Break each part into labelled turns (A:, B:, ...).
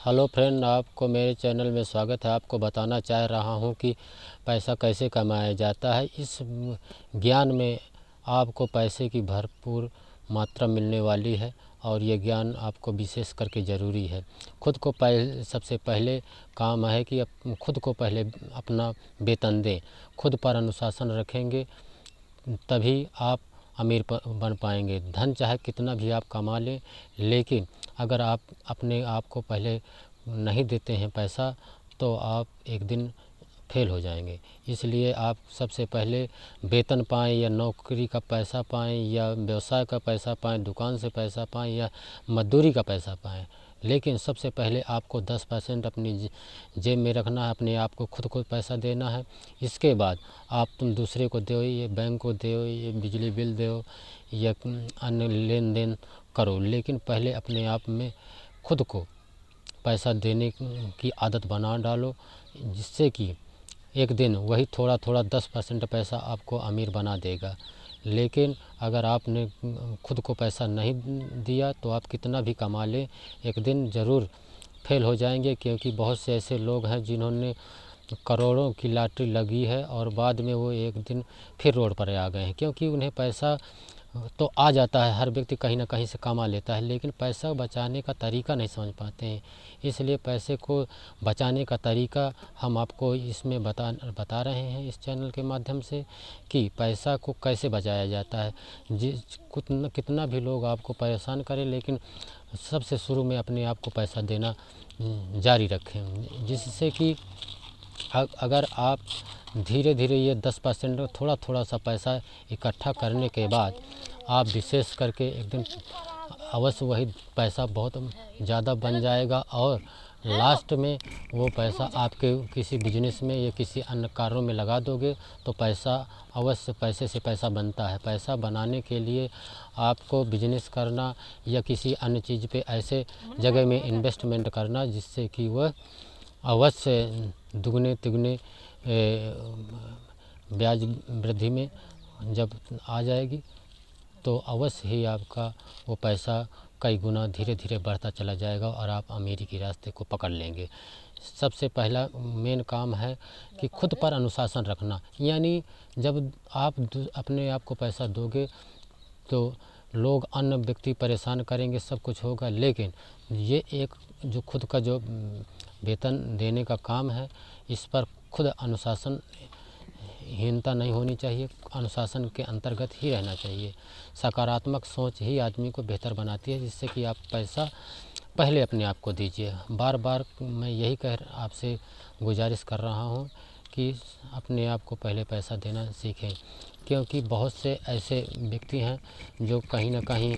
A: Hello friend, आपको मेरे channel में स्वागत है। आपको बताना चाह रहा हूं कि पैसा कैसे कमाया जाता है। इस ज्ञान में आपको पैसे की भरपूर मात्रा मिलने वाली है और ये ज्ञान आपको विशेष करके ज़रूरी है। खुद को सबसे पहले काम है कि खुद को पहले अपना वेतन दें। खुद पर अनुशासन रखेंगे तभी आप अमीर बन पाएंगे। धन चाहे कितना भी आप कमा लें, लेकिन अगर आप अपने आप को पहले नहीं देते हैं पैसा, तो आप एक दिन फेल हो जाएंगे। इसलिए आप सबसे पहले वेतन पाएँ या नौकरी का पैसा पाएँ या व्यवसाय का पैसा पाएँ, दुकान से पैसा पाएँ या मजदूरी का पैसा पाएँ, लेकिन सबसे पहले आपको 10% अपनी जेब में रखना है। अपने आप को खुद को पैसा देना है। इसके बाद तुम दूसरे को दो, ये बैंक को दो, ये बिजली बिल दो या अन्य लेन देन करो, लेकिन पहले अपने आप में खुद को पैसा देने की आदत बना डालो, जिससे कि एक दिन वही थोड़ा थोड़ा 10% पैसा आपको अमीर बना देगा। लेकिन अगर आपने खुद को पैसा नहीं दिया तो आप कितना भी कमा लें, एक दिन ज़रूर फेल हो जाएंगे। क्योंकि बहुत से ऐसे लोग हैं जिन्होंने करोड़ों की लॉटरी लगी है और बाद में वो एक दिन फिर रोड पर आ गए हैं। क्योंकि उन्हें पैसा तो आ जाता है, हर व्यक्ति कहीं ना कहीं से कमा लेता है, लेकिन पैसा बचाने का तरीका नहीं समझ पाते हैं। इसलिए पैसे को बचाने का तरीका हम आपको इसमें बता रहे हैं इस चैनल के माध्यम से, कि पैसा को कैसे बचाया जाता है। कितना भी लोग आपको परेशान करें, लेकिन सबसे शुरू में अपने आप को पैसा देना जारी रखें, जिससे कि अगर आप धीरे धीरे ये 10% थोड़ा थोड़ा सा पैसा इकट्ठा करने के बाद आप विशेष करके एक दिन अवश्य वही पैसा बहुत ज़्यादा बन जाएगा और लास्ट में वो पैसा आपके किसी बिजनेस में या किसी अन्य कार्यों में लगा दोगे तो पैसा अवश्य, पैसे से पैसा बनता है। पैसा बनाने के लिए आपको बिजनेस करना या किसी अन्य चीज़ पे ऐसे जगह में इन्वेस्टमेंट करना जिससे कि वह अवश्य दुगने तिगने ब्याज वृद्धि में जब आ जाएगी तो अवश्य ही आपका वो पैसा कई गुना धीरे धीरे बढ़ता चला जाएगा और आप अमीरी के रास्ते को पकड़ लेंगे। सबसे पहला मेन काम है कि खुद पर अनुशासन रखना। यानी जब आप अपने आप को पैसा दोगे तो लोग अन्य व्यक्ति परेशान करेंगे, सब कुछ होगा, लेकिन ये एक जो खुद का जो वेतन देने का काम है, इस पर खुद अनुशासन हीनता नहीं होनी चाहिए, अनुशासन के अंतर्गत ही रहना चाहिए। सकारात्मक सोच ही आदमी को बेहतर बनाती है, जिससे कि आप पैसा पहले अपने आप को दीजिए। बार बार मैं यही आपसे गुजारिश कर रहा हूँ कि अपने आप को पहले पैसा देना सीखें। क्योंकि बहुत से ऐसे व्यक्ति हैं जो कहीं ना कहीं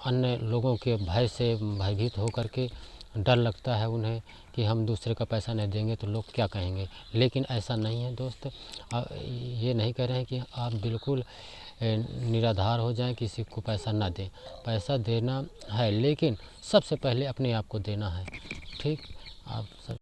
A: अन्य लोगों के भय से भयभीत होकर के डर लगता है उन्हें कि हम दूसरे का पैसा नहीं देंगे तो लोग क्या कहेंगे, लेकिन ऐसा नहीं है दोस्त। ये नहीं कह रहे हैं कि आप बिल्कुल निराधार हो जाएं, किसी को पैसा ना दें। पैसा देना है, लेकिन सबसे पहले अपने आप को देना है। ठीक, आप सब